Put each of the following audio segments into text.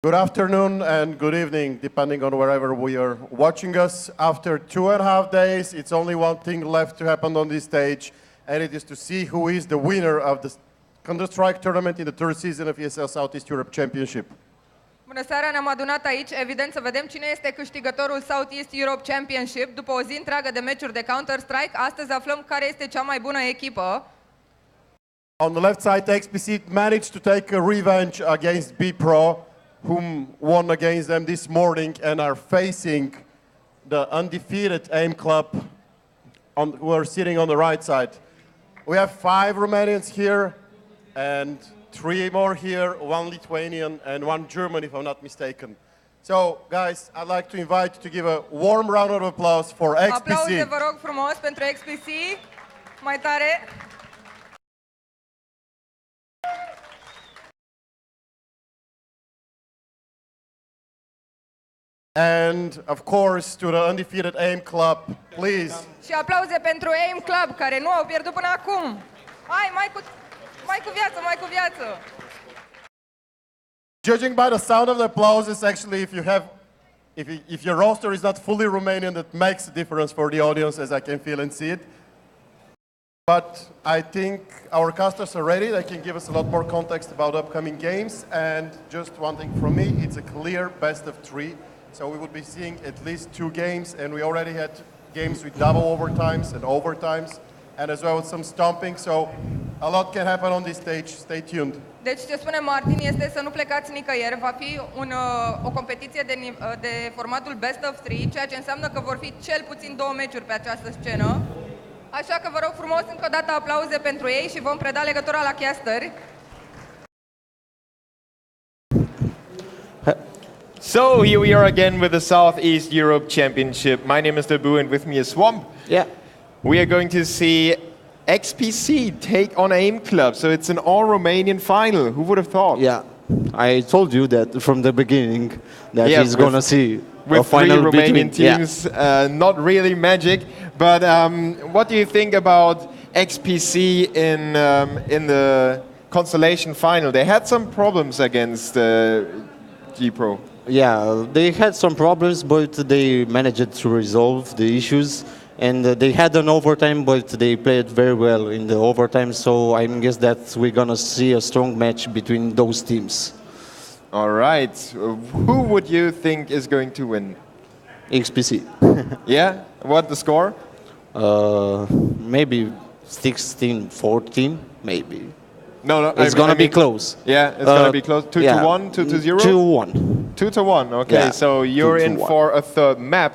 Good afternoon and good evening, depending on wherever we are watching us. After 2.5 days, it's only one thing left to happen on this stage, and it is to see who is the winner of the Counter-Strike tournament in the third season of ESL Southeast Europe Championship. Bună seara, ne-am adunat aici, evident, să vedem cine este câștigătorul Southeast Europe Championship. După o zi întreagă de meciuri de Counter-Strike, astăzi aflăm care este cea mai bună echipă. On the left side, XPC managed to take a revenge against B-Pro, whom won against them this morning and are facing the undefeated Aimclub, who are sitting on the right side. We have 5 Romanians here and 3 more here, 1 Lithuanian and 1 German, if I'm not mistaken. So, guys, I'd like to invite you to give a warm round of applause for XPC. Aplauze, vă rog frumos, pentru XPC. Mai tare. And, of course, to the undefeated Aimclub, please. Și aplauze pentru Aimclub, care nu au pierdut până acum. Hai, mai cu viață. Judging by the sound of the applause, actually, if your roster is not fully Romanian, that makes a difference for the audience, as I can feel and see it. But I think our casters are ready. They can give us a lot more context about upcoming games. And just one thing from me, it's a clear best of 3. So we would be seeing at least 2 games, and we already had games with double overtimes and overtimes, and as well as some stomping. So a lot can happen on this stage. Stay tuned. Deci ce spune Martin este să nu plecați nicăieri. Va fi o competiție de formatul best of 3, ceea ce înseamnă că vor fi cel puțin 2 meciuri pe această scenă. Așa că vă rog frumos încă o dată aplauze pentru ei și vom preda legătura la casteri. So here we are again with the Southeast Europe Championship. My name is Dabu and with me is Swamp. Yeah. We are going to see XPC take on Aimclub. So it's an all-Romanian final. Who would have thought? Yeah. I told you that from the beginning that he's going to see with a final 3 Romanian between, teams. Not really magic. But what do you think about XPC in the consolation final? They had some problems against G-Pro. Yeah, they had some problems, but they managed to resolve the issues. And they had an overtime, but they played very well in the overtime. So I guess that we're going to see a strong match between those teams. All right. Who would you think is going to win? XPC. Yeah? What the score? Maybe 16-14, maybe. No, it's going to be close. Yeah, it's going to be close. 2-1, 2-0? 2-1. 2-1, okay. Yeah. So you're in for a third map.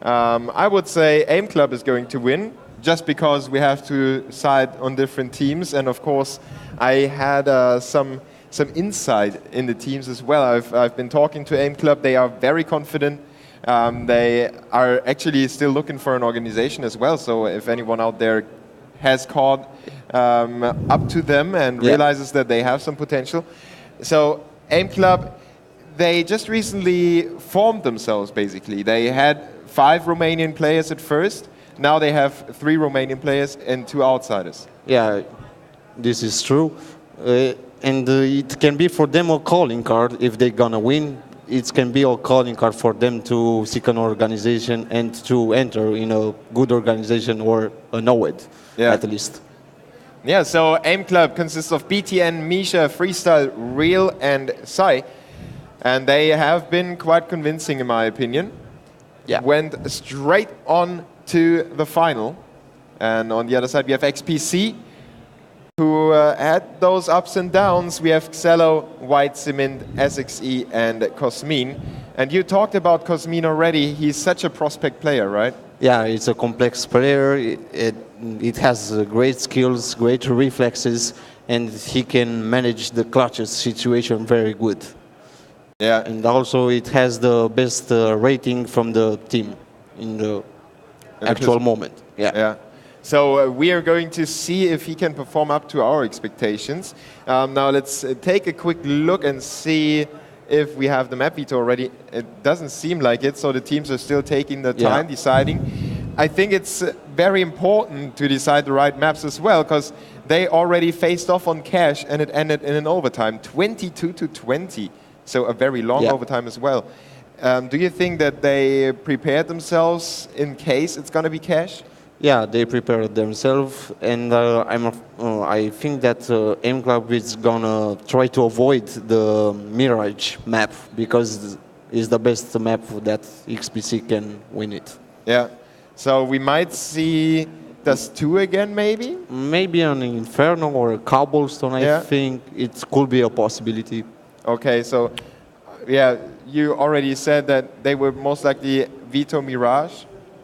I would say Aimclub is going to win, just because we have to side on different teams. And of course, I had some insight in the teams as well. I've been talking to Aimclub. They are very confident. They are actually still looking for an organization as well. So if anyone out there has caught up to them and realizes that they have some potential. So Aimclub, they just recently formed themselves, basically. They had 5 Romanian players at first. Now they have 3 Romanian players and 2 outsiders. Yeah, this is true. And it can be for them a calling card if they're going to win. It can be a calling card for them to seek an organization and to enter in a good organization or a know-it, at least. Yeah, so Aimclub consists of BTN, Misha, Freestyle, Real, and Sai. And they have been quite convincing, in my opinion. Yeah. Went straight on to the final. And on the other side, we have XPC, who had those ups and downs. We have Xello, White Cement, SXE, and Cosmin. And you talked about Cosmin already. He's such a prospect player, right? Yeah, it's a complex player. It has great skills, great reflexes, and he can manage the clutches situation very good. Yeah. And also it has the best rating from the team in the actual moment. Yeah. So we are going to see if he can perform up to our expectations. Now let's take a quick look and see if we have the map veto already. It doesn't seem like it, so the teams are still taking the time deciding. I think it's very important to decide the right maps as well, because they already faced off on cash and it ended in an overtime, 22-20. so a very long Yeah. overtime as well. Do you think that they prepared themselves in case it's going to be cash? Yeah, they prepared themselves, and I think that Aimclub is gonna try to avoid the Mirage map because it's the best map that XPC can win it. Yeah. So we might see Dust 2 again, maybe? Maybe an Inferno or a Cobblestone, Yeah. I think it could be a possibility. Okay, so yeah, you already said that they were most likely veto Mirage.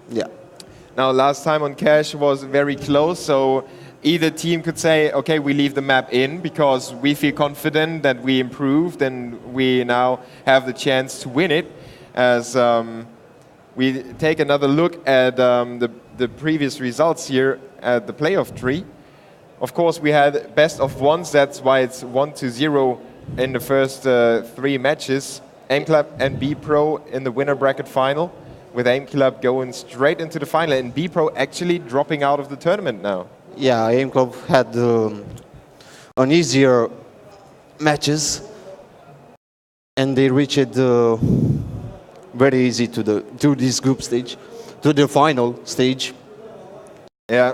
Yeah. Now, last time on cash was very close, so either team could say, okay, we leave the map in because we feel confident that we improved and we now have the chance to win it. As we take another look at the previous results here at the playoff tree. Of course, we had best of ones, that's why it's 1-0 in the first 3 matches. Aimclub and B-Pro in the winner bracket final, with Aimclub going straight into the final and B-Pro actually dropping out of the tournament now. Yeah, Aimclub had an easier matches, and they reached very easy to this group stage, to the final stage. Yeah.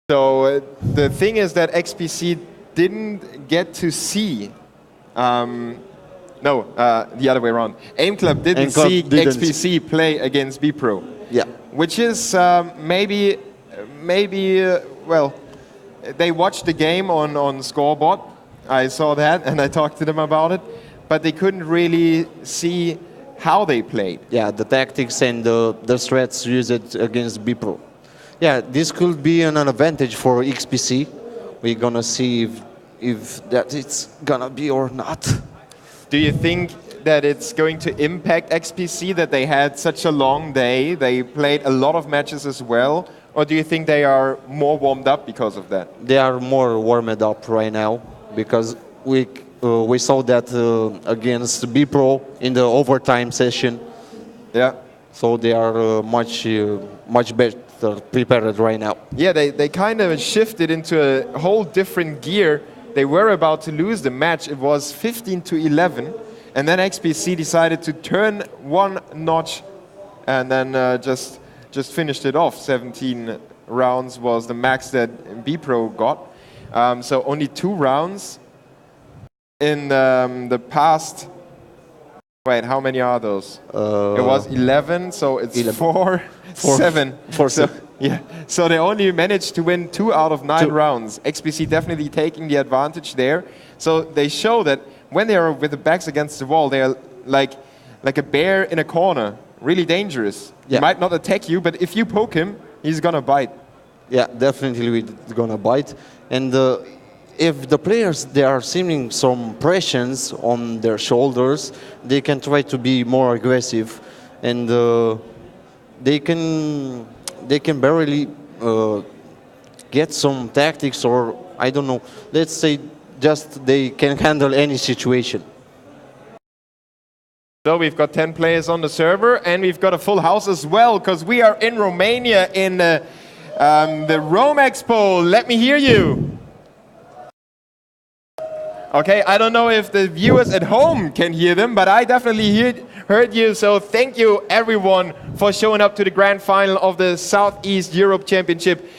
So the thing is that XPC didn't get to see. The other way around. Aimclub didn't see XPC play against B-Pro. Yeah. Which is maybe well, they watched the game on scoreboard. I saw that and I talked to them about it, but they couldn't really see how they played. Yeah, the tactics and the threats used against B-Pro. Yeah, this could be an advantage for XPC. We're gonna see if that it's gonna be or not. Do you think that it's going to impact XPC that they had such a long day? They played a lot of matches as well. Or do you think they are more warmed up because of that? They are more warmed up right now because we saw that against B-Pro in the overtime session. Yeah. So they are much better prepared right now. Yeah, they kind of shifted into a whole different gear. They were about to lose the match. It was 15-11. And then XPC decided to turn one notch and then just finished it off. 17 rounds was the max that B-Pro got. So only 2 rounds in the past. Wait, how many are those? It was 11, so it's 11. 4, 7. Yeah, so they only managed to win 2 out of 9 rounds. XPC definitely taking the advantage there. So they show that when they are with the backs against the wall, they are like a bear in a corner, really dangerous. Yeah. He might not attack you, but if you poke him, he's gonna bite. Yeah, definitely we're gonna bite. And if the players, they are seeing some pressures on their shoulders, they can try to be more aggressive, and they can barely get some tactics, or I don't know, let's say just they can handle any situation. So we've got 10 players on the server, and we've got a full house as well, because we are in Romania in the Rome Expo. Let me hear you. Okay, I don't know if the viewers at home can hear them, but I definitely heard you. So thank you, everyone, for showing up to the grand final of the Southeast Europe Championship.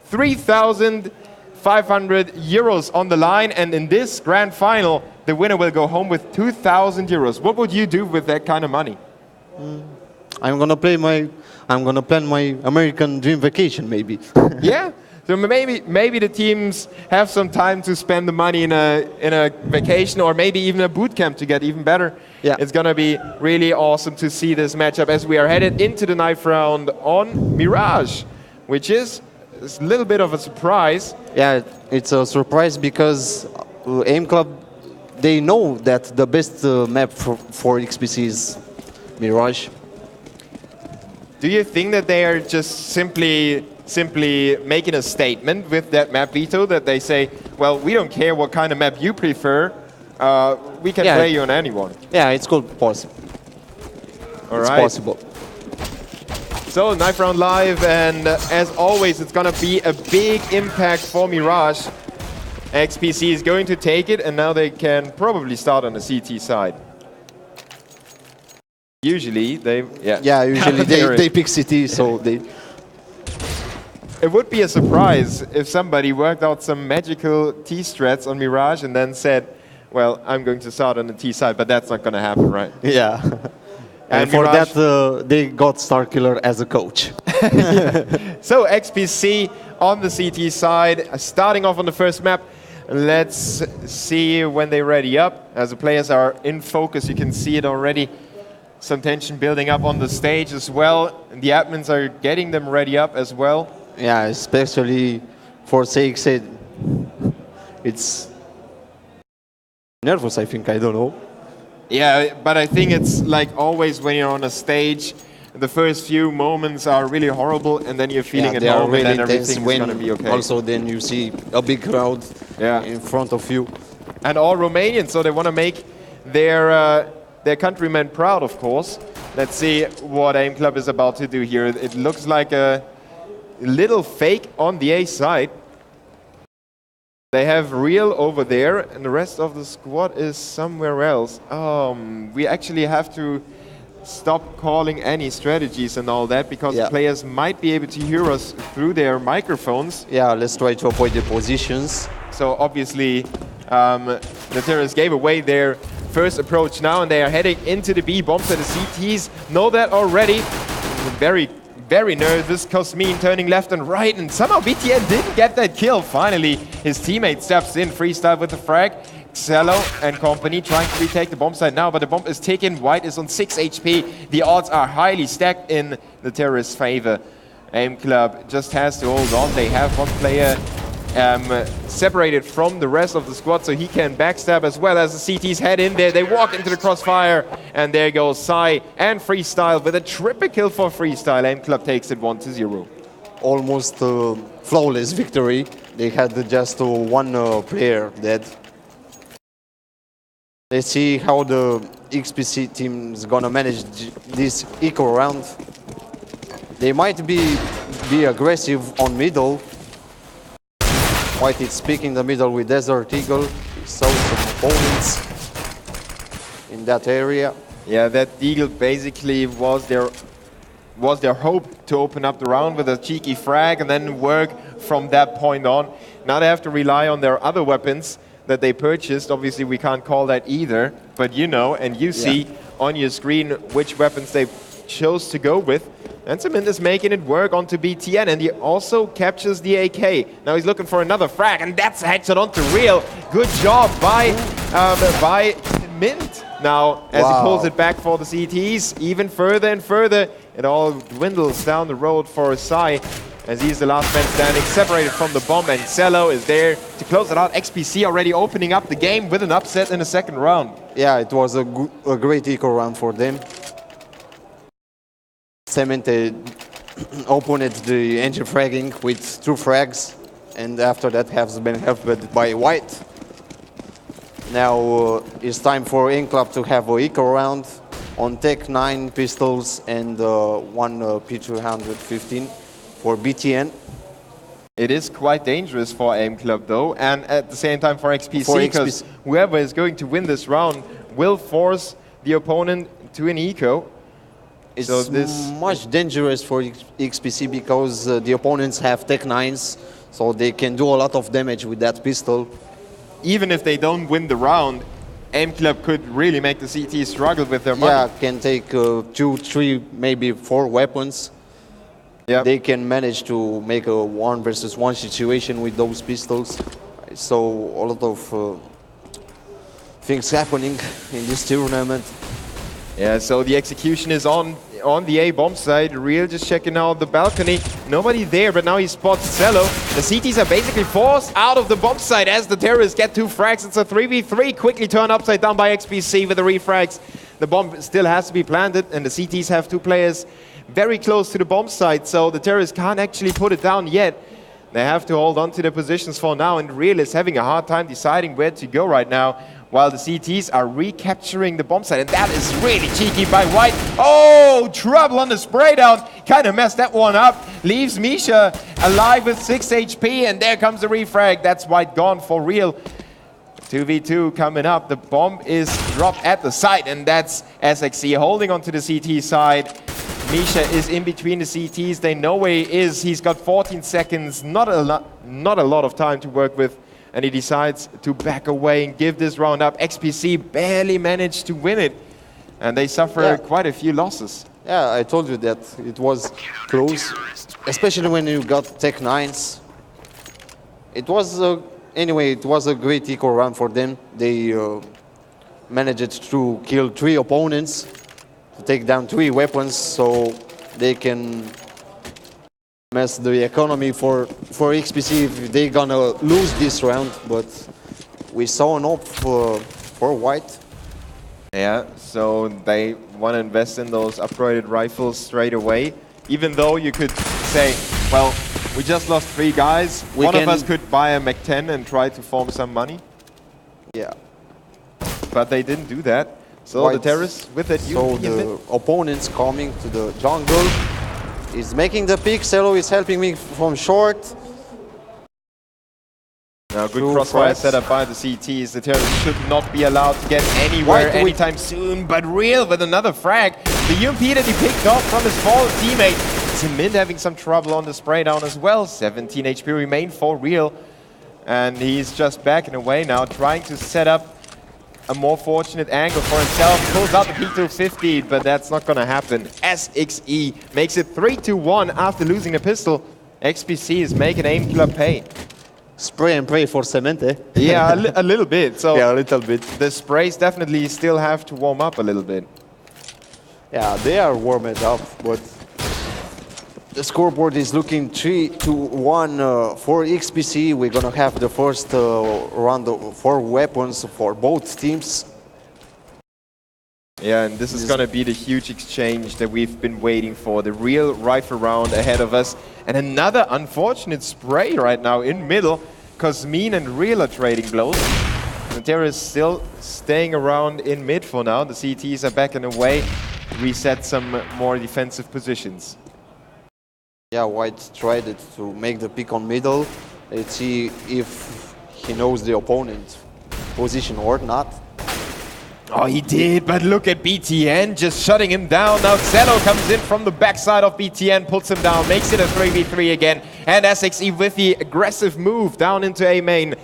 3,500 euros on the line, and in this grand final, the winner will go home with 2,000 euros. What would you do with that kind of money? I'm gonna plan my American dream vacation, maybe. Yeah. So maybe the teams have some time to spend the money in a vacation, or maybe even a boot camp to get even better. Yeah. It's gonna be really awesome to see this matchup as we are headed into the 9th round on Mirage, which is a little bit of a surprise. Yeah, it's a surprise because Aimclub, they know that the best map for XPC is Mirage. Do you think that they are just simply making a statement with that map veto, that they say, well, we don't care what kind of map you prefer, we can play you on anyone? Yeah, it's possible. All it's right. possible. So 9th round live, and as always, it's gonna be a big impact for Mirage. XPC is going to take it, and now they can probably start on the CT side. Usually they, Yeah, usually they pick CT, so they... It would be a surprise if somebody worked out some magical T strats on Mirage and then said, well, I'm going to start on the T side, but that's not going to happen, right? Yeah. And for Mirage, that, they got Starkiller as a coach. So XPC on the CT side, starting off on the first map. Let's see when they ready up. As the players are in focus, you can see it already. Some tension building up on the stage as well. And the admins are getting them ready up as well. Yeah, especially for CXA. It's nervous, I think, I don't know. Yeah, but I think it's like always when you're on a stage, the first few moments are really horrible, and then you're feeling at home, and then everything's going to be okay. Also, then you see a big crowd in front of you. And all Romanian, so they want to make their countrymen proud, of course. Let's see what Aimclub is about to do here. It looks like a little fake on the A side. They have Real over there, and the rest of the squad is somewhere else. We actually have to stop calling any strategies and all that, because the players might be able to hear us through their microphones. Yeah, let's try to avoid the positions. So obviously, the terrorists gave away their first approach now, and they are heading into the B bombs, and the CTs know that already. Very nervous. Cosmin turning left and right, and somehow BTN didn't get that kill. Finally, his teammate steps in, freestyle with the frag. Xello and company trying to retake the bomb site now, but the bomb is taken. White is on 6 HP. The odds are highly stacked in the terrorists' favor. Aimclub just has to hold on. They have one player separated from the rest of the squad, so he can backstab as well as the CTs head in there. They walk into the crossfire, and there goes Sai and Freestyle with a triple kill for Freestyle. Aimclub takes it 1-0. Almost flawless victory. They had just one player dead. Let's see how the XPC team is gonna manage this eco round. They might be aggressive on middle. White is picking the middle with Desert Eagle. We saw some opponents in that area. Yeah, that Eagle basically was their hope to open up the round with a cheeky frag and then work from that point on. Now they have to rely on their other weapons that they purchased. Obviously, we can't call that either, but you know, and you see on your screen which weapons they chose to go with. And Cement is making it work onto BTN, and he also captures the AK. Now he's looking for another frag, and that's a headshot onto Real. Good job by Mint now, as he pulls it back for the CTs. Even further and further, it all dwindles down the road for Sai, as he's the last man standing, separated from the bomb, and Cello is there to close it out. XPC already opening up the game with an upset in the second round. Yeah, it was a great eco round for them. Cement opened the engine fragging with 2 frags, and after that has been helped by White. Now it's time for Aimclub to have an eco round on Tech 9 pistols and one P215 for BTN. It is quite dangerous for Aimclub though, and at the same time for XPC, because whoever is going to win this round will force the opponent to an eco. It's much dangerous for XPC because the opponents have Tech 9s, so they can do a lot of damage with that pistol. Even if they don't win the round, Aimclub could really make the CT struggle with their money. Yeah, can take 2, 3, maybe 4 weapons. Yep. They can manage to make a 1 versus 1 situation with those pistols. So a lot of things happening in this tournament. Yeah, so the execution is on the A bomb side. Real just checking out the balcony. Nobody there, but now he spots Cello. The CTs are basically forced out of the bomb side as the terrorists get 2 frags. It's a 3v3, quickly turned upside down by XPC with the refrags. The bomb still has to be planted, and the CTs have 2 players very close to the bomb site, so the terrorists can't actually put it down yet. They have to hold on to their positions for now, and Real is having a hard time deciding where to go right now, while the CTs are recapturing the bomb site, and that is really cheeky by White. Oh, trouble on the spray down. Kind of messed that one up. Leaves Misha alive with 6 HP, and there comes the refrag. That's White gone for real. 2v2 coming up. The bomb is dropped at the site, and that's SXE holding onto the CT side. Misha is in between the CTs. They know where he is. He's got 14 seconds, not a lot of time to work with, and he decides to back away and give this round up. XPC barely managed to win it, and they suffer quite a few losses. Yeah, I told you that it was close, especially when you got Tech 9s. It was, anyway, it was a great eco run for them. They managed to kill 3 opponents, to take down 3 weapons, so they can mess the economy for XPC if they're gonna lose this round. But we saw an op for White. Yeah, so they want to invest in those upgraded rifles straight away. Even though you could say, well, we just lost 3 guys. One of us could buy a Mach 10 and try to form some money. Yeah. But they didn't do that. So White, the terrorists with that so the opponents coming to the jungle is making the pick. Celo is helping me from short. Now good crossfire setup by the CTs. The terrorists should not be allowed to get anywhere anytime soon. But Real with another frag. The UMP that he picked off from his fallen teammate. Zimint having some trouble on the spray down as well. 17 HP remain for Real. And he's just backing away now, trying to set up a more fortunate angle for himself. Pulls out the P250, but that's not going to happen. SXE makes it 3-1 after losing the pistol. XPC is making Aimclub pay. Spray and pray for cement, eh? Yeah, a little bit. So yeah, a little bit. The sprays definitely still have to warm up a little bit. Yeah, they are warmed up, but the scoreboard is looking 3-1 for XPC. We're gonna have the first round of 4 weapons for both teams. Yeah, and this is gonna be the huge exchange that we've been waiting for. The real rifle round ahead of us. And another unfortunate spray right now in middle, because Mean and Real are trading blows. Nantera is still staying around in mid for now. The CTs are backing away, reset some more defensive positions. Yeah, White tried it to make the pick on middle. Let's see if he knows the opponent's position or not. Oh, he did, but look at BTN just shutting him down. Now Xelo comes in from the backside of BTN, puts him down, makes it a 3v3 again. And SXE with the aggressive move down into A main.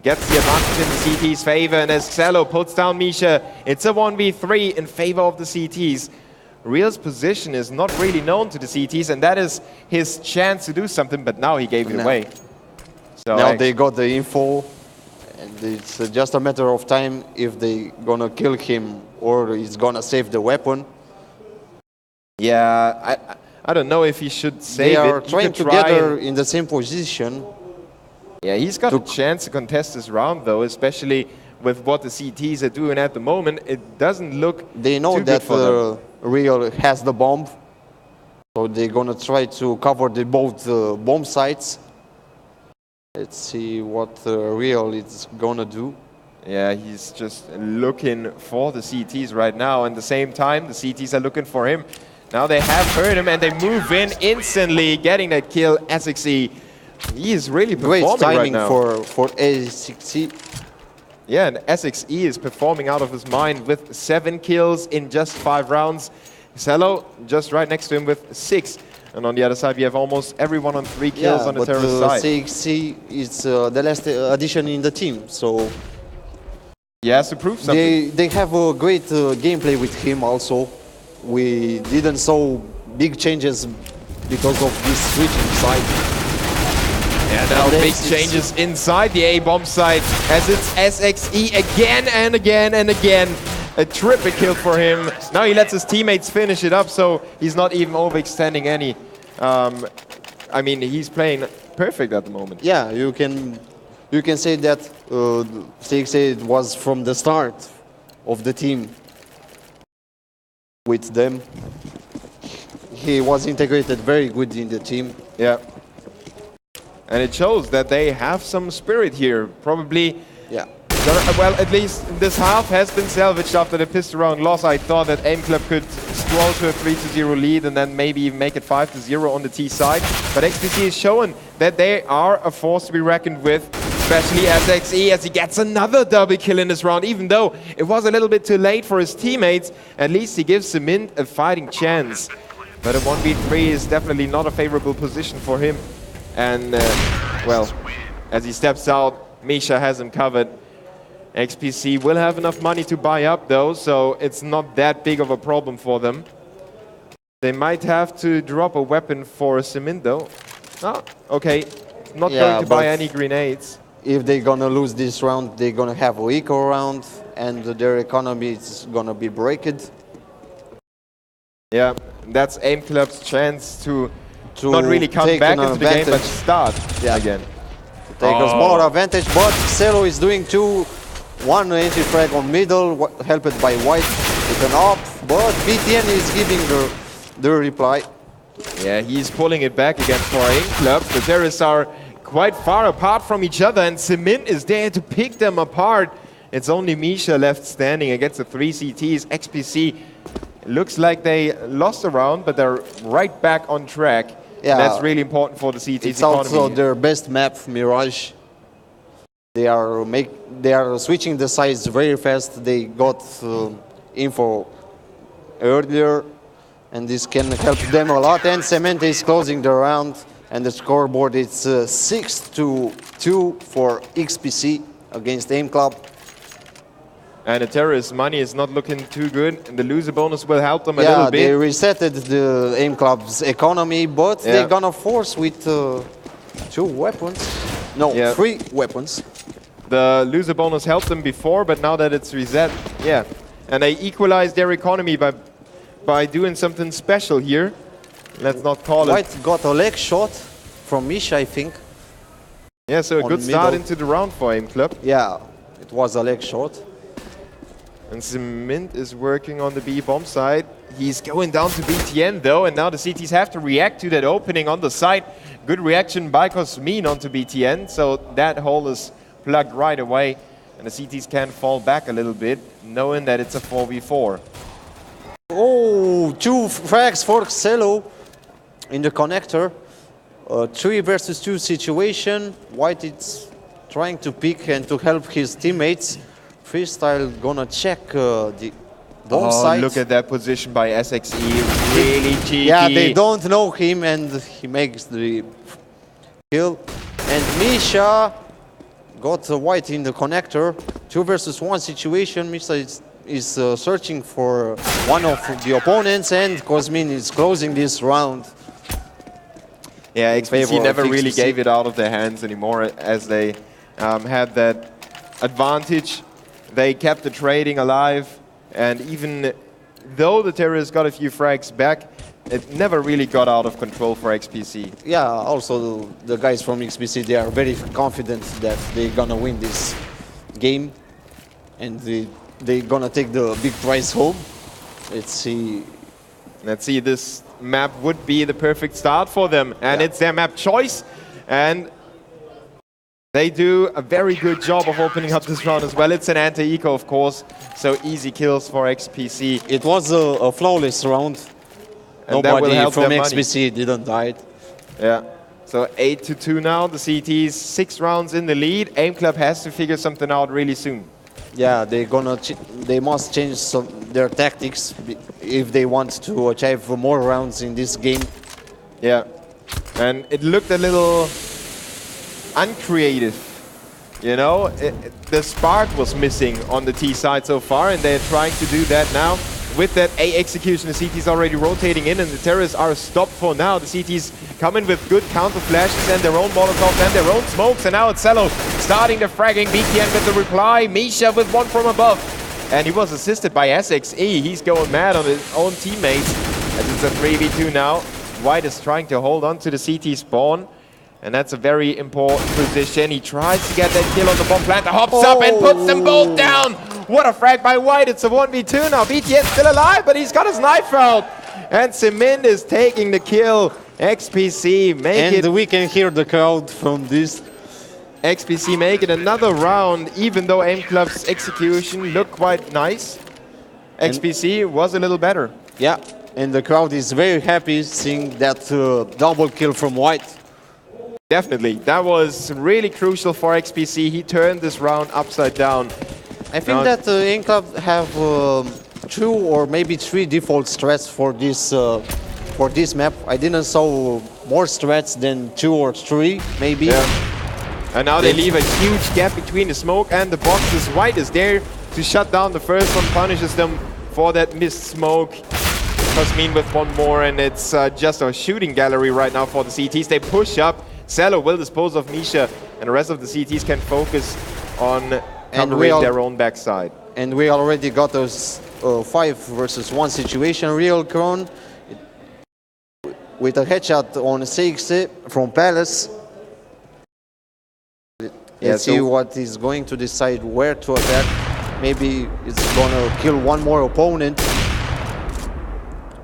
Gets the advantage in the CT's favor, and as Xelo puts down Misha, it's a 1v3 in favor of the CTs. Real's position is not really known to the CTs, and that is his chance to do something, but now he gave it away. So now they got the info, and it's just a matter of time if they gonna kill him or he's gonna save the weapon. Yeah, I don't know if he should save it. They are trying together in the same position. Yeah, he's got a chance to contest this round, though, especially with what the CTs are doing at the moment. It doesn't look They know too that good for them. Real has the bomb, so they're gonna try to cover both bomb sites. Let's see what Real is gonna do. Yeah, he's just looking for the CTs right now. And at the same time, the CTs are looking for him. Now they have heard him and they move in instantly, getting that kill. SXE, he is really performing right now. Great timing for SXE. Yeah, and SXE is performing out of his mind with 7 kills in just 5 rounds. Xelo just right next to him with 6. And on the other side, we have almost everyone on 3 kills on the terrorist side. SXE is the last addition in the team, so he has to prove something. They have a great gameplay with him also. We didn't saw big changes because of this switching side. Yeah, now big changes inside the A-bomb site as it's SXE again and again and again. A triple kill for him. Now he lets his teammates finish it up, so he's not even overextending any. I mean, he's playing perfect at the moment. Yeah, you can say that CXA was from the start of the team with them. He was integrated very good in the team. Yeah. And it shows that they have some spirit here. Probably Well, at least this half has been salvaged after the pistol round loss. I thought that Aimclub could scroll to a 3-0 lead and then maybe even make it 5-0 on the T side. But XPC is showing that they are a force to be reckoned with, especially SXE as he gets another double kill in this round. Even though it was a little bit too late for his teammates, at least he gives Cement a fighting chance. But a 1v3 is definitely not a favorable position for him. And, well, as he steps out, Misha has him covered. XPC will have enough money to buy up though, so it's not that big of a problem for them. They might have to drop a weapon for Cement though. Oh, okay. Not going to buy any grenades. If they're gonna lose this round, they're gonna have a eco round and their economy is gonna be breaked. Yeah, that's Aimclub's chance to not really come back into the game, but start again. Take a small advantage, but Xelo is doing one anti-frag on middle, helped by White with an up, but BTN is giving the reply. Yeah, he's pulling it back again for Aimclub. The terrorists are quite far apart from each other, and Cement is there to pick them apart. It's only Misha left standing against the 3 CTs. XPC looks like they lost a round, but they're right back on track. Yeah, that's really important for the CT's it's economy. It's also their best map, Mirage. They are switching the sides very fast. They got info earlier, and this can help them a lot. And Cement is closing the round, and the scoreboard is 6-2 for XPC against Aimclub. And the terrorist money is not looking too good, and the loser bonus will help them a little bit. Yeah, they resetted the Aimclub's economy, but they're gonna force with 2 weapons. No, 3 weapons. The loser bonus helped them before, but now that it's reset, and they equalized their economy by doing something special here. Let's not call White got a leg shot from Misha, I think. Yeah, so a good start into the round for Aimclub. Yeah, it was a leg shot. And Cement is working on the B bomb side. He's going down to BTN though, and now the CTs have to react to that opening on the side. Good reaction by Cosmin onto BTN, so that hole is plugged right away. And the CTs can fall back a little bit, knowing that it's a 4v4. Oh, 2 frags for Xelo in the connector. 3 versus 2 situation. White is trying to pick and to help his teammates. Freestyle gonna check the bomb site. Look at that position by SXE, really cheeky. Yeah, they don't know him and he makes the kill. And Misha got White in the connector. 2 versus 1 situation. Misha is searching for one of the opponents, and Cosmin is closing this round. Yeah, XPC never really gave it out of their hands anymore as they had that advantage. They kept the trading alive, and even though the terrorists got a few frags back, it never really got out of control for XPC. Yeah, also the guys from XPC, they are very confident that they're gonna win this game, and they're gonna take the big prize home. Let's see. This map would be the perfect start for them, and it's their map choice, and they do a very good job of opening up this round as well. It's an anti-eco, of course, so easy kills for XPC. It was a flawless round. And nobody from XPC didn't die. Yeah, so 8-2 now. The CT's 6 rounds in the lead. Aimclub has to figure something out really soon. Yeah, they must change their tactics if they want to achieve more rounds in this game. Yeah, and it looked a little uncreative, you know. The spark was missing on the T side so far, and they're trying to do that now. With that A execution, the CT's already rotating in, and the terrorists are stopped for now. The CT's coming with good counter flashes and their own molotovs and their own smokes, and now it's Xelo starting the fragging. BTN with the reply, Misha with one from above, and he was assisted by SXE. He's going mad on his own teammates as it's a 3v2 now. White is trying to hold on to the CT spawn, and that's a very important position. He tries to get that kill on the bomb plant, hops up and puts them both down. What a frag by White. It's a 1v2 now. BTN's still alive, but he's got his knife out. And Cement is taking the kill. XPC make it. And we can hear the crowd from this. XPC make it another round, even though Aimclub's execution looked quite nice. XPC was a little better. Yeah, and the crowd is very happy seeing that double kill from White. Definitely. That was really crucial for XPC. He turned this round upside down. I think that Aimclub have 2 or maybe 3 default strats for this map. I didn't saw more strats than 2 or 3, maybe. Yeah. And now they leave a huge gap between the smoke and the boxes. White is there to shut down the first one, punishes them for that missed smoke. Cosmin with one more, and it's just a shooting gallery right now for the CTs. They push up. Cello will dispose of Misha, and the rest of the CTs can focus on covering their own backside. And we already got a 5 versus 1 situation. Real Kron with a headshot on CXC from Palace. Let's see what he's going to decide where to attack. Maybe it's gonna kill one more opponent.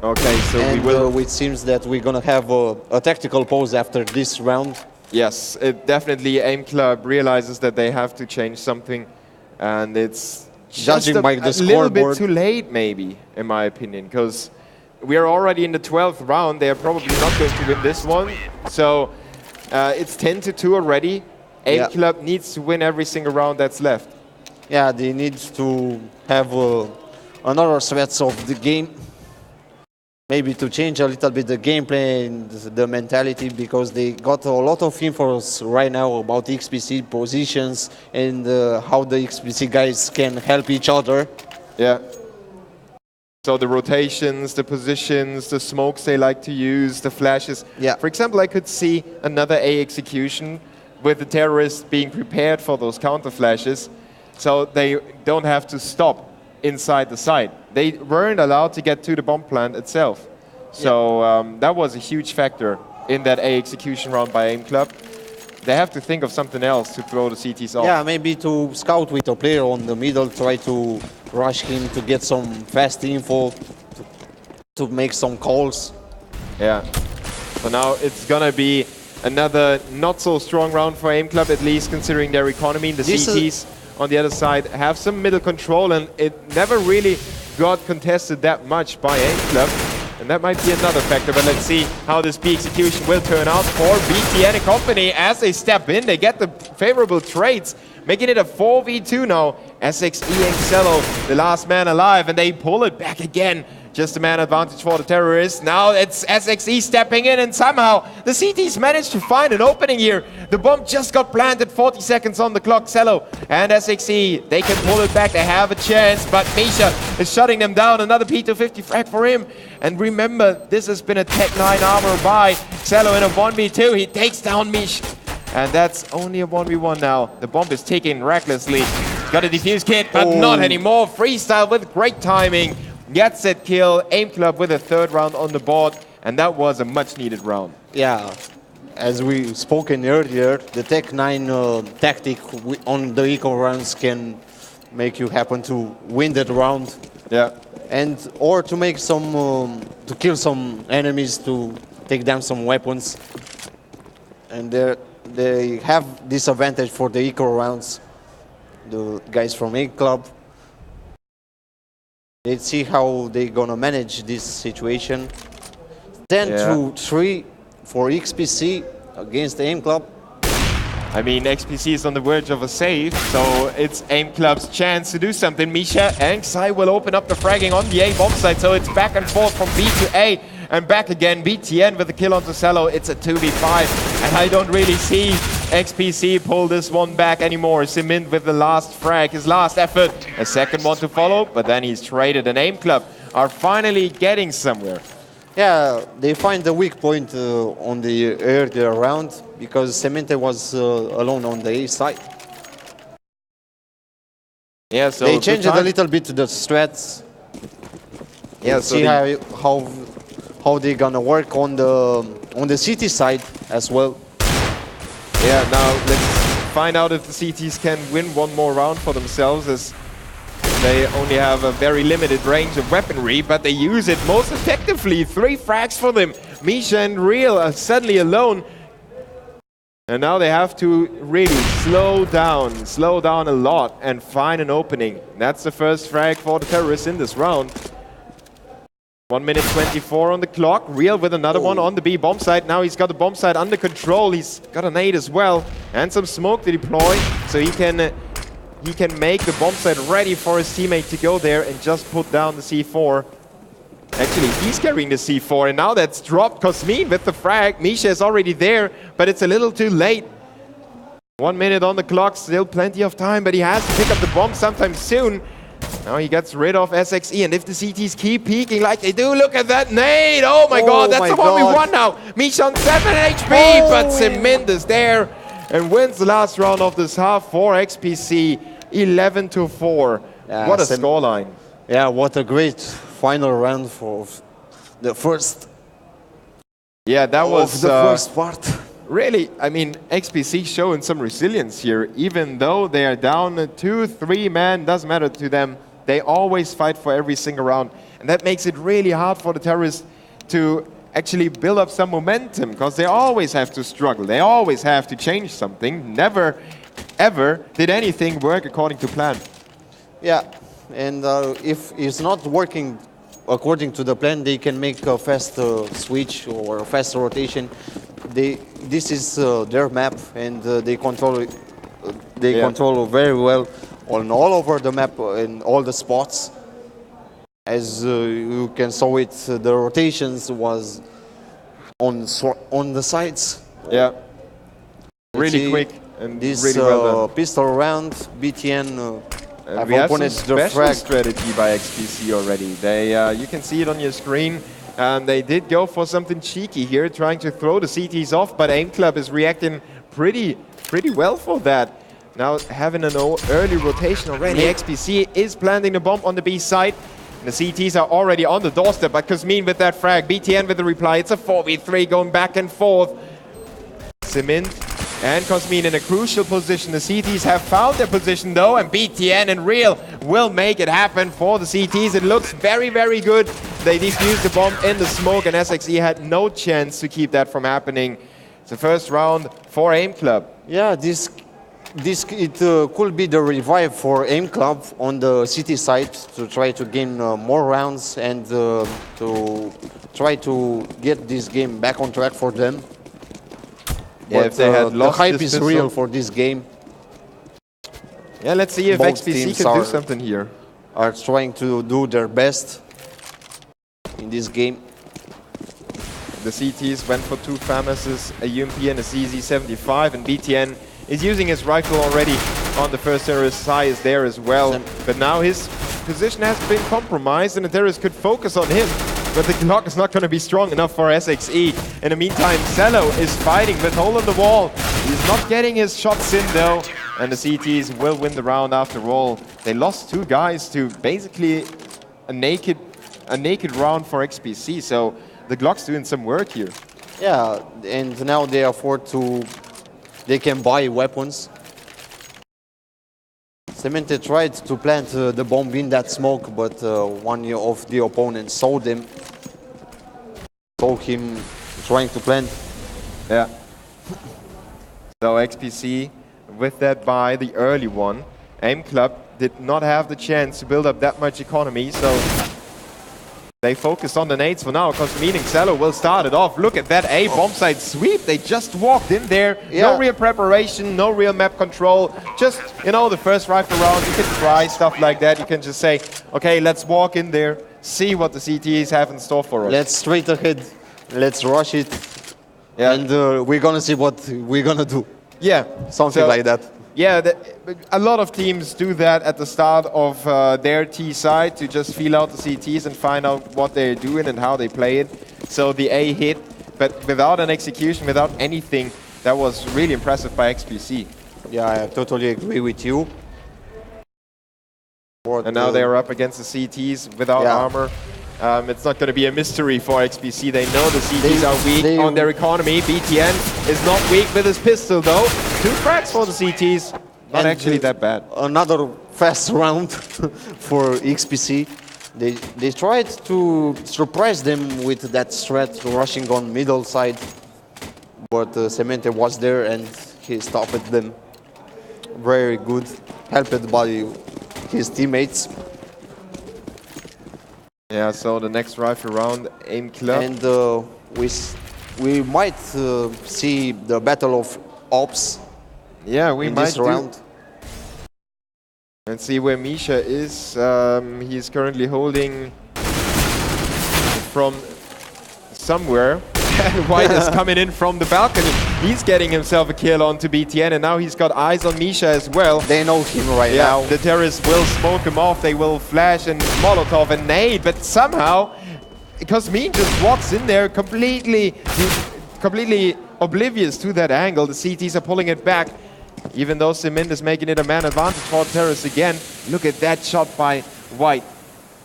Okay, so and it seems that we're gonna have a tactical pause after this round. Yes, it definitely Aimclub realizes that they have to change something, and it's judging by the scoreboard. A little bit too late, maybe, in my opinion, because we are already in the 12th round. They are probably not going to win this one, so it's 10-2 already. Aimclub needs to win every single round that's left. Yeah, they need to have another threats of the game. Maybe to change a little bit the gameplay and the mentality, because they got a lot of infos right now about XPC positions and how the XPC guys can help each other. Yeah. So the rotations, the positions, the smokes they like to use, the flashes. Yeah. For example, I could see another A execution with the terrorists being prepared for those counter flashes, so they don't have to stop inside the site. They weren't allowed to get to the bomb plant itself. So that was a huge factor in that A execution round by Aimclub. They have to think of something else to throw the CTs off. Yeah, maybe to scout with a player on the middle, try to rush him to get some fast info, to make some calls. Yeah. So now it's gonna be another not so strong round for Aimclub, at least considering their economy. The CTs on the other side have some middle control, and it never really got contested that much by Aimclub. And that might be another factor, but let's see how this B execution will turn out for BTN and company as they step in. They get the favorable trades, making it a 4v2 now. SXE and Cello, the last man alive, and they pull it back again. Just a man advantage for the terrorists. Now it's SXE stepping in, and somehow the CTs managed to find an opening here. The bomb just got planted, 40 seconds on the clock. Cello and SXE, they can pull it back. They have a chance, but Misha is shutting them down. Another P250 frag for him. And remember, this has been a Tech 9 armor by Cello in a 1v2. He takes down Misha. And that's only a 1v1 now. The bomb is ticking recklessly. Got a defuse kit, but not anymore. Freestyle with great timing. Gets that kill. Aimclub with a 3rd round on the board, and that was a much-needed round. Yeah, as we spoken earlier, the Tech 9 tactic on the eco rounds can make you happen to win that round. Yeah. And or to make some to kill some enemies, to take down some weapons. And they have this advantage for the eco rounds. The guys from Aimclub. Let's see how they're gonna manage this situation. 10-3 for XPC against Aimclub. I mean, XPC is on the verge of a save, so it's Aimclub's chance to do something. Misha and Xai will open up the fragging on the A bomb site, so it's back and forth from B to A and back again. BTN with the kill onto Cello. It's a 2v5, and I don't really see XPC pull this one back anymore. Simint with the last frag, his last effort. A 2nd one to follow, but then he's traded, and Aimclub are finally getting somewhere. Yeah, they find the weak point on the earlier round, because Semente was alone on the A side. Yeah, so they changed a little bit the strats. Yeah, so see how they're gonna work on the CT side as well. Yeah, now let's find out if the CTs can win one more round for themselves, as they only have a very limited range of weaponry, but they use it most effectively. 3 frags for them. Misha and Real are suddenly alone. And now they have to really slow down a lot and find an opening. That's the first frag for the terrorists in this round. 1 minute 24 on the clock. Real with another one on the B bomb site. Now he's got the bomb site under control. He's got a nade as well and some smoke to deploy, so he can make the bomb site ready for his teammate to go there and just put down the C4. Actually, he's carrying the C4, and now that's dropped. Cosmin with the frag. Misha is already there, but it's a little too late. 1 minute on the clock, still plenty of time, but he has to pick up the bomb sometime soon. Now he gets rid of SXE, and if the CTs keep peeking like they do, look at that nade! Oh my god, that's the one we won now! Misha on 7 HP, but Cement is there and wins the last round of this half for XPC, 11-4. Yeah, what a scoreline. Yeah, what a great final round for the first. Yeah, that was the first part. Really, I mean, XPC showing some resilience here. Even though they are down 2-3 man, doesn't matter to them. They always fight for every single round. And that makes it really hard for the terrorists to actually build up some momentum, because they always have to struggle. They always have to change something. Never, ever did anything work according to plan. Yeah, and if it's not working according to the plan, they can make a fast switch or a fast rotation. This is their map, and they control it. They control very well on all over the map in all the spots. As you can saw it, the rotations was on the sides. Yeah, really quick and this really well done. pistol round, BTN. We have some special strategy by XPC already. They, you can see it on your screen. They did go for something cheeky here, trying to throw the CTs off, but Aimclub is reacting pretty well for that. Now having an early rotation already, XPC is planting the bomb on the B side. The CTs are already on the doorstep, but Cosmin with that frag, BTN with the reply. It's a 4v3 going back and forth. Cement and Cosmin in a crucial position. The CTs have found their position though, and BTN and Real will make it happen for the CTs. It looks very, very good. They defused the bomb in the smoke, and SXE had no chance to keep that from happening. It's the first round for Aimclub. Yeah, could be the revive for Aimclub on the city side to try to gain more rounds and to try to get this game back on track for them. Yeah, but if they had lost the hype this is real for this game. Yeah, let's see if Both XPC can do something here. Are trying to do their best in this game. The CTs went for 2 FAMASes, a UMP and a CZ75, and BTN is using his rifle already on the first terrorist. Sai is there as well, but now his position has been compromised and the terrorist could focus on him. But the clock is not going to be strong enough for SXE. In the meantime, Cello is fighting with hole in the wall. He's not getting his shots in though, and the CTs will win the round after all. They lost 2 guys to basically a naked round for XPC, so the Glock's doing some work here. Yeah, and now they afford to, they can buy weapons. Cemente tried to plant the bomb in that smoke, but one of the opponents saw them. Saw him trying to plant. Yeah. So XPC with that buy, the early one. Aimclub did not have the chance to build up that much economy, so they focused on the nades for now, because meaning Cello will start it off. Look at that A bomb site sweep. They just walked in there. Yeah. No real preparation, no real map control. Just, you know, the first rifle round, you can try stuff like that. You can just say, okay, let's walk in there, see what the CTs have in store for us. Let's straight ahead. Let's rush it. Yeah. And we're going to see what we're going to do. Yeah. Something like that. Yeah, a lot of teams do that at the start of their T side to just feel out the CTs and find out what they're doing and how they play it. So the A hit, but without an execution, without anything, that was really impressive by XPC. Yeah, I totally agree with you. And now they're up against the CTs without armor. It's not going to be a mystery for XPC. They know the CTs are weak on their economy. BTN is not weak with his pistol though. 2 cracks for the CTs. Not actually that bad. Another fast round for XPC. They tried to surprise them with that strat rushing on middle side. but Semente was there and he stopped them. Very good, helped by his teammates. Yeah, so the next rifle round, Aimclub. And we might see the battle of ops. Yeah, we in might this round. And see where Misha is. He's currently holding from somewhere. And White is coming in from the balcony. He's getting himself a kill onto BTN, and now he's got eyes on Misha as well. They know him right now. The terrorists will smoke him off. They will flash and Molotov and nade, but somehow, because Mean just walks in there completely oblivious to that angle. The CTs are pulling it back. Even though Cement is making it a man advantage for terrorists again. Look at that shot by White.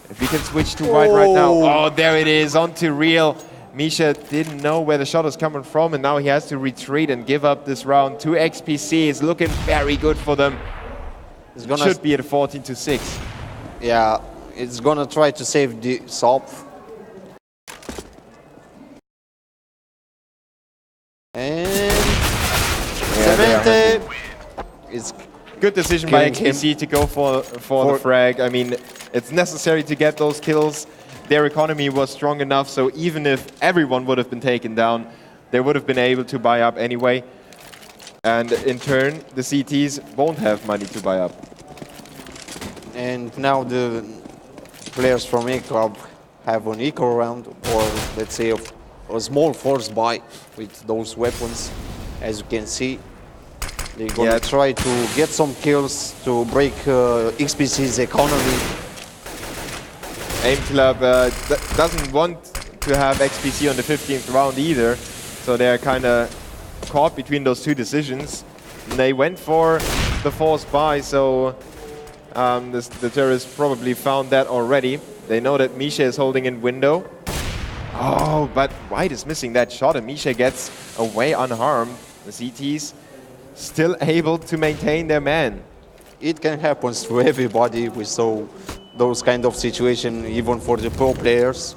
If we can switch to White right now. Oh, there it is, onto Real. Misha didn't know where the shot is coming from, and now he has to retreat and give up this round to XPC. It's looking very good for them. It's gonna should be at 14-6. Yeah, it's gonna try to save the SOP. And Semente is good decision by XPC to go for the frag. I mean, it's necessary to get those kills. Their economy was strong enough, so even if everyone would have been taken down, they would have been able to buy up anyway. And in turn, the CTs won't have money to buy up. And now the players from Aimclub have an eco round, or let's say a small force buy with those weapons. As you can see, they're gonna try to get some kills to break XPC's economy. Aimclub doesn't want to have XPC on the 15th round either, so they're kind of caught between those two decisions. And they went for the force buy, so the terrorists probably found that already. They know that Misha is holding in window. Oh, but White is missing that shot, and Misha gets away unharmed. The CTs still able to maintain their man. It can happen to everybody. We saw those kind of situation even for the pro players.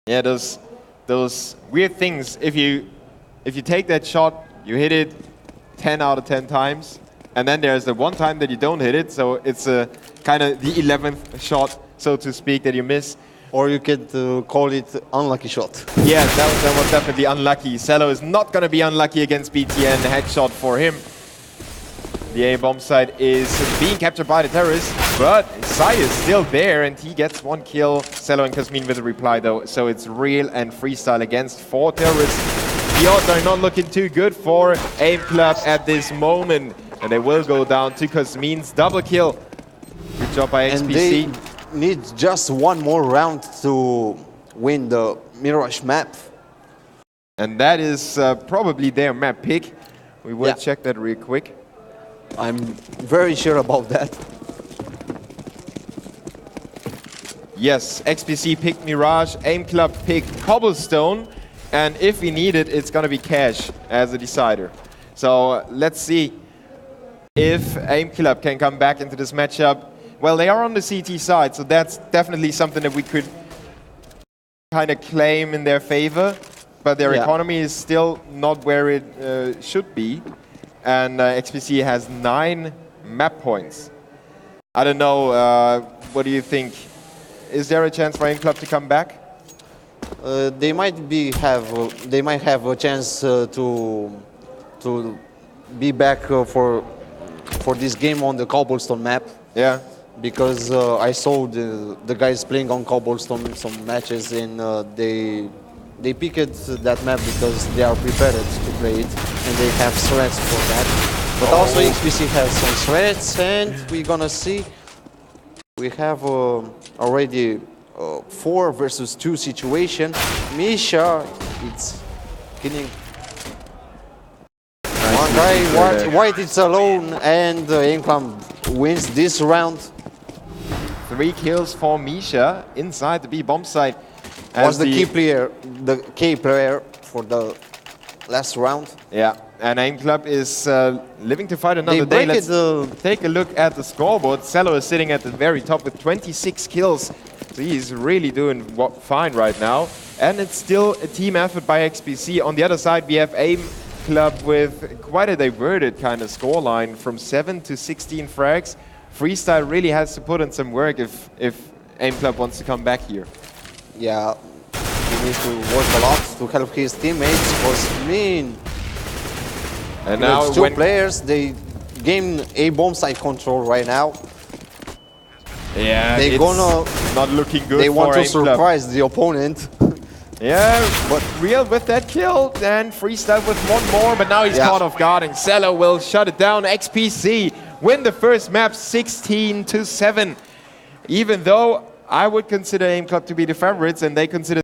Yeah, those weird things. If you take that shot, you hit it 10 out of 10 times, and then there's the one time that you don't hit it, so it's a kind of the 11th shot, so to speak, that you miss. Or you could call it unlucky shot. Yeah, that was definitely unlucky. Cello is not going to be unlucky against BTN. Headshot for him. The A-bomb site is being captured by the terrorists, but Sai is still there, and he gets one kill. Cello and Kasmin with a reply, though. So it's Real and Freestyle against 4 terrorists. The odds are not looking too good for Aimclub at this moment, and they will go down to Kasmin's double kill. Good job by XPC. And they need just one more round to win the Mirage map. And that is probably their map pick. We will check that real quick. I'm very sure about that. Yes, XPC picked Mirage, Aimclub picked Cobblestone, and if we need it, it's going to be Cash as a decider. So let's see if Aimclub can come back into this matchup. Well, they are on the CT side, so that's definitely something that we could kind of claim in their favor, but their economy is still not where it should be. And XPC has 9 map points. I don't know, what do you think? Is there a chance for Aimclub to come back? They might have a chance to be back for this game on the Cobblestone map. Yeah. Because I saw the guys playing on Cobblestone some matches, and they picked that map because they are prepared to play it, and they have threats for that. But also XPC has some threats, and we're gonna see. We have already 4 versus 2 situation. Misha, it's killing one guy. White is alone, and Aimclub wins this round. 3 kills for Misha inside the B bomb site. Was the key player for the last round. Yeah, and Aimclub is living to fight another day. Let's take a look at the scoreboard. Cello is sitting at the very top with 26 kills. He's really doing fine right now. And it's still a team effort by XPC. On the other side, we have Aimclub with quite a diverted kind of scoreline from 7 to 16 frags. Freestyle really has to put in some work if Aimclub wants to come back here. Yeah, he needs to work a lot to help his teammates. Because, and now two players, they gain a bomb site control right now. Yeah, they're gonna not looking good. They want to Aimclub. surprise the opponent. Yeah, but Real with that kill, and Freestyle with one more, but now he's caught off guard, and Cello will shut it down. XPC win the first map 16-7. Even though I would consider Aimclub to be the favorites, and they consider